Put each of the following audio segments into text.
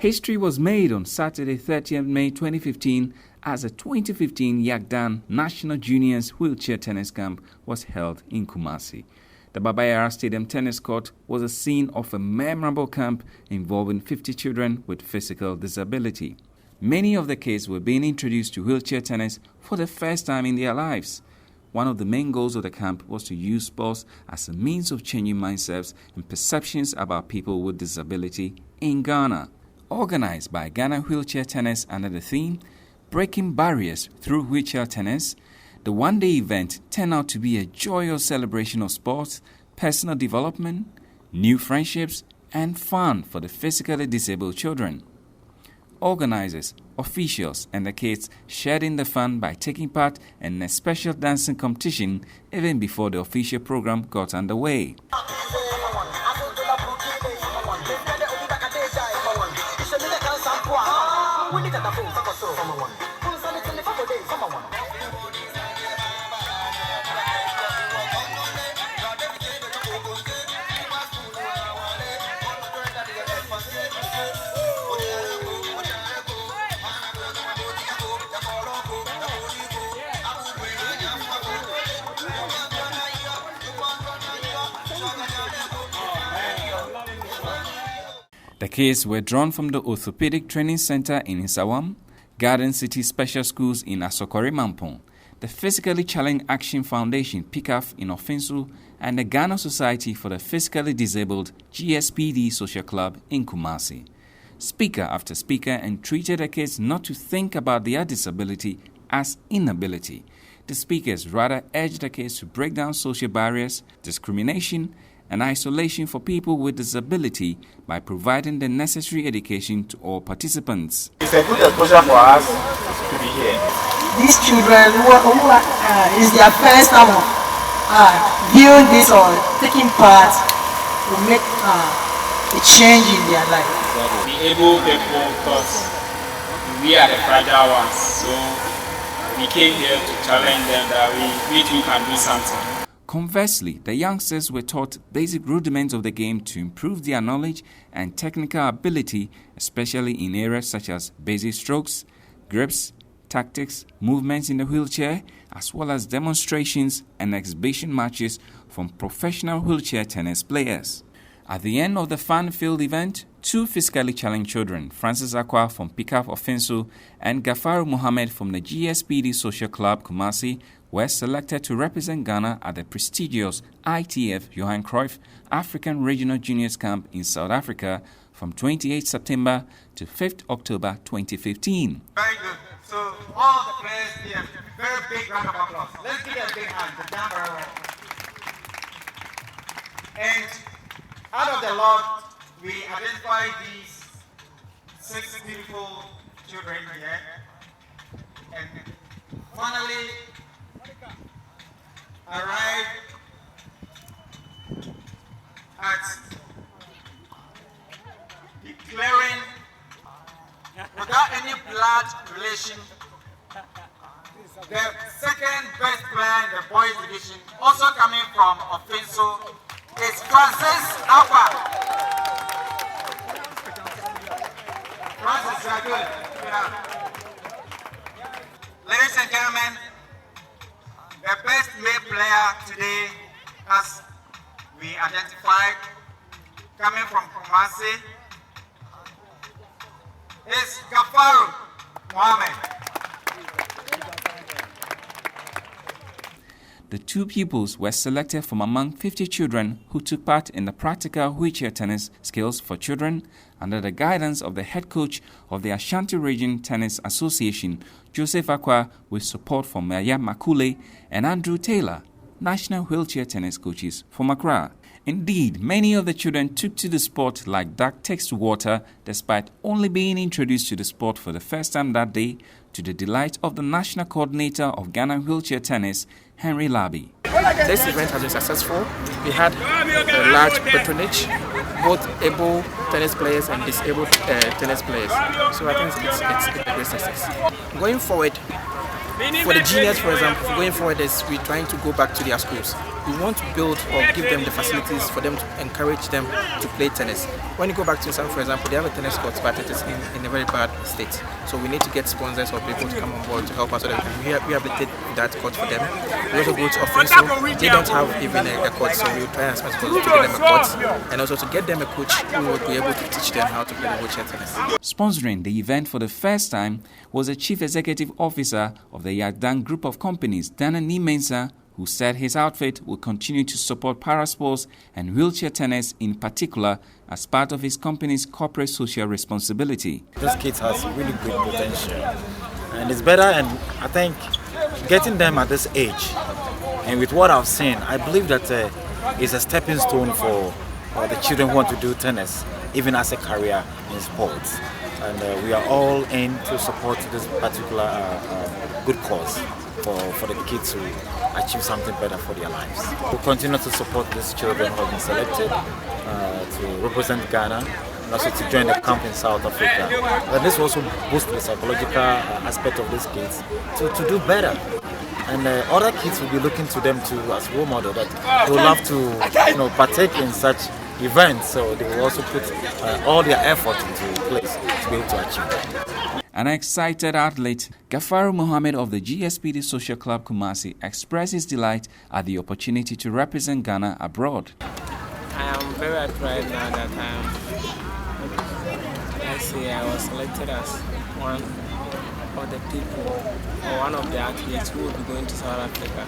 History was made on Saturday, 30th May 2015 as the 2015 YAK-DAN National Juniors Wheelchair Tennis Camp was held in Kumasi. The Baba Yara Stadium Tennis Court was a scene of a memorable camp involving 50 children with physical disability. Many of the kids were being introduced to wheelchair tennis for the first time in their lives. One of the main goals of the camp was to use sports as a means of changing mindsets and perceptions about people with disability in Ghana. Organized by Ghana Wheelchair Tennis under the theme, Breaking Barriers Through Wheelchair Tennis, the one-day event turned out to be a joyous celebration of sports, personal development, new friendships, and fun for the physically disabled children. Organizers, officials, and the kids shared in the fun by taking part in a special dancing competition even before the official program got underway. The kids were drawn from the Orthopedic Training Center in Isawam, Garden City Special Schools in Asokore Mampong, the Physically Challenged Action Foundation PICAF in Ofinsu, and the Ghana Society for the Physically Disabled GSPD Social Club in Kumasi. Speaker after speaker entreated the kids not to think about their disability as inability. The speakers rather urged the kids to break down social barriers, discrimination, and isolation for people with disability by providing the necessary education to all participants. It's a good exposure for us to be here. These children is their first time of viewing this or taking part will make a change in their life. Be able people because we are the fragile ones, so we came here to challenge them that we too can do something. Conversely, the youngsters were taught basic rudiments of the game to improve their knowledge and technical ability, especially in areas such as basic strokes, grips, tactics, movements in the wheelchair, as well as demonstrations and exhibition matches from professional wheelchair tennis players. At the end of the fun-filled event, two physically challenged children, Francis Akwa from PICAF Ofinsu and Gafaru Mohammed from the GSPD Social Club Kumasi, were selected to represent Ghana at the prestigious ITF Johan Cruyff African Regional Juniors Camp in South Africa from 28 September to 5th October 2015. Very good. So all the players here, very big round of applause. Let's give them a big hand. They've done very well. And out of the lot, we identified these 6 beautiful children here. And finally, arrived at declaring without any blood relation the second best player in the boys division, also coming from Ofinsu, is Francis Akwa. Francis, you are good. Yeah. Ladies and gentlemen, the best male player today, as we identified, coming from Kumasi, is Gafaru Mohammed. The two pupils were selected from among 50 children who took part in the practical wheelchair tennis skills for children under the guidance of the head coach of the Ashanti Region Tennis Association, Joseph Akwa, with support from Maya Makule and Andrew Taylor, national wheelchair tennis coaches from Accra. Indeed, many of the children took to the sport like duck takes to water, despite only being introduced to the sport for the first time that day, to the delight of the national coordinator of Ghana Wheelchair Tennis, Henry Labi. This event has been successful. We had a large patronage, both able tennis players and disabled tennis players. So I think it's a great success. Going forward, for the juniors, for example, going forward is we're trying to go back to their schools we want to build or give them the facilities for them to encourage them to play tennis. When you go back to some, for example, they have a tennis court, but it is in a very bad state. So we need to get sponsors or people to come on board to help us so that we can rehabilitate that court for them. We also go to Offenso. They don't have even a court, so we will try as much as possible to get them a court and also to get them a coach who will be able to teach them how to play the wheelchair tennis. Sponsoring the event for the first time was the Chief Executive Officer of the YAK-DAN group of companies, Dana Nimensa, who said his outfit will continue to support parasports and wheelchair tennis in particular as part of his company's corporate social responsibility. This kid has really good potential and it's better, and I think getting them at this age and with what I've seen, I believe that it's a stepping stone for the children who want to do tennis, even as a career in sports. And we are all in to support this particular good cause for the kids to achieve something better for their lives. We'll continue to support these children who have been selected to represent Ghana and also to join the camp in South Africa. But this will also boost the psychological aspect of these kids to do better. And other kids will be looking to them too as role model, that they will love to partake in such events, so they will also put all their effort into place to be able to achieve that. An excited athlete, Gafaru Mohammed of the GSPD Social Club Kumasi expressed his delight at the opportunity to represent Ghana abroad. I am very proud now that I was selected as one of the people or one of the athletes who will be going to South Africa.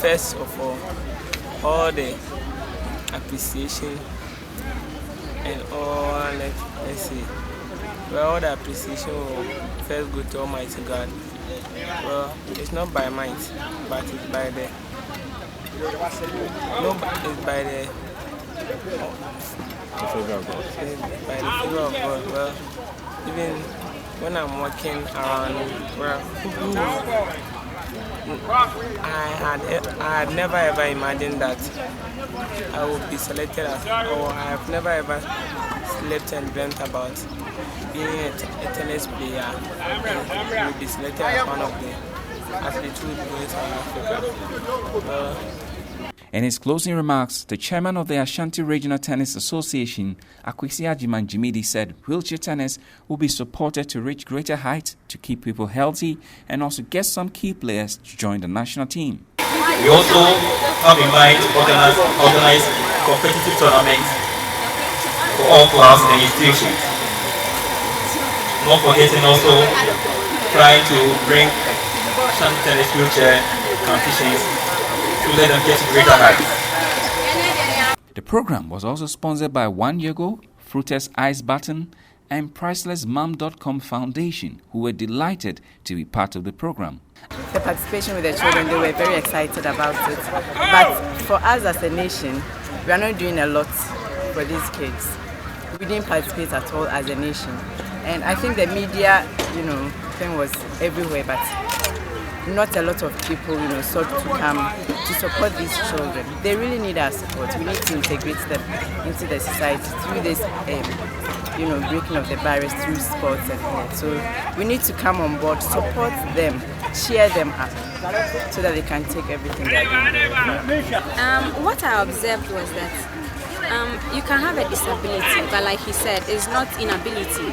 First of all the appreciation and all, let's see, well, all the appreciation will first go to Almighty God. Well, it's not by might, but it's by the favor of God. It's by the favor of God. Well, even when I'm walking around, I had never ever imagined that I would be selected as, or I have never ever slept and dreamt about being a tennis player and will be selected as one of the athletes who will be going to South Africa. In his closing remarks, the chairman of the Ashanti Regional Tennis Association, Akwesi Ajiman Jimidi, said wheelchair tennis will be supported to reach greater heights to keep people healthy and also get some key players to join the national team. We also have in mind to organize competitive tournaments for all clubs and institutions. Not forgetting also trying to bring Ashanti tennis wheelchair competitions to let them get to greater heights. The program was also sponsored by One Yogo, Fruiter's Ice Button, and PricelessMom.com Foundation, who were delighted to be part of the program. The participation with the children, they were very excited about it. But for us as a nation, we are not doing a lot for these kids. We didn't participate at all as a nation. And I think the media, thing was everywhere, but not a lot of people, sought to come to support these children. They really need our support. We need to integrate them into the society through this, breaking of the barriers through sports and all. So we need to come on board, support them, cheer them up, so that they can take everything they're doing. What I observed was that you can have a disability, but like he said, it's not inability.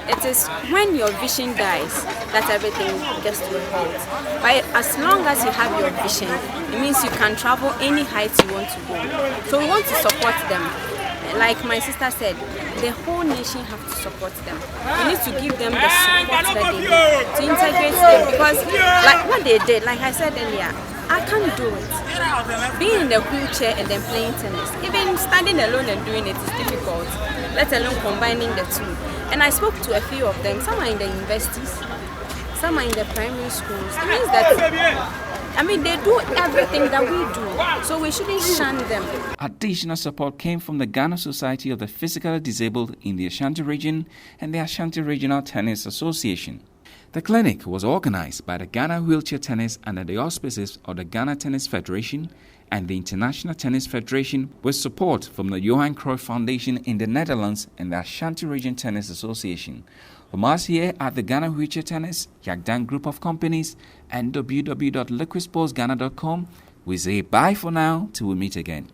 It is when your vision dies that everything gets to a halt. But as long as you have your vision, it means you can travel any height you want to go. So we want to support them. Like my sister said, the whole nation have to support them. We need to give them the support that they need to integrate them, because like what they did, like I said earlier, I can't do it. Being in the wheelchair and then playing tennis, even standing alone and doing it is difficult, let alone combining the two. And I spoke to a few of them. Some are in the universities, some are in the primary schools. It means that, they do everything that we do, so we shouldn't shun them. Additional support came from the Ghana Society of the Physically Disabled in the Ashanti region and the Ashanti Regional Tennis Association. The clinic was organized by the Ghana Wheelchair Tennis under the auspices of the Ghana Tennis Federation and the International Tennis Federation, with support from the Johan Cruyff Foundation in the Netherlands and the Ashanti Region Tennis Association. From us here at the Ghana Wheelchair Tennis, YAK-DAN Group of Companies, and www.liquidsportsghana.com, we say bye for now till we meet again.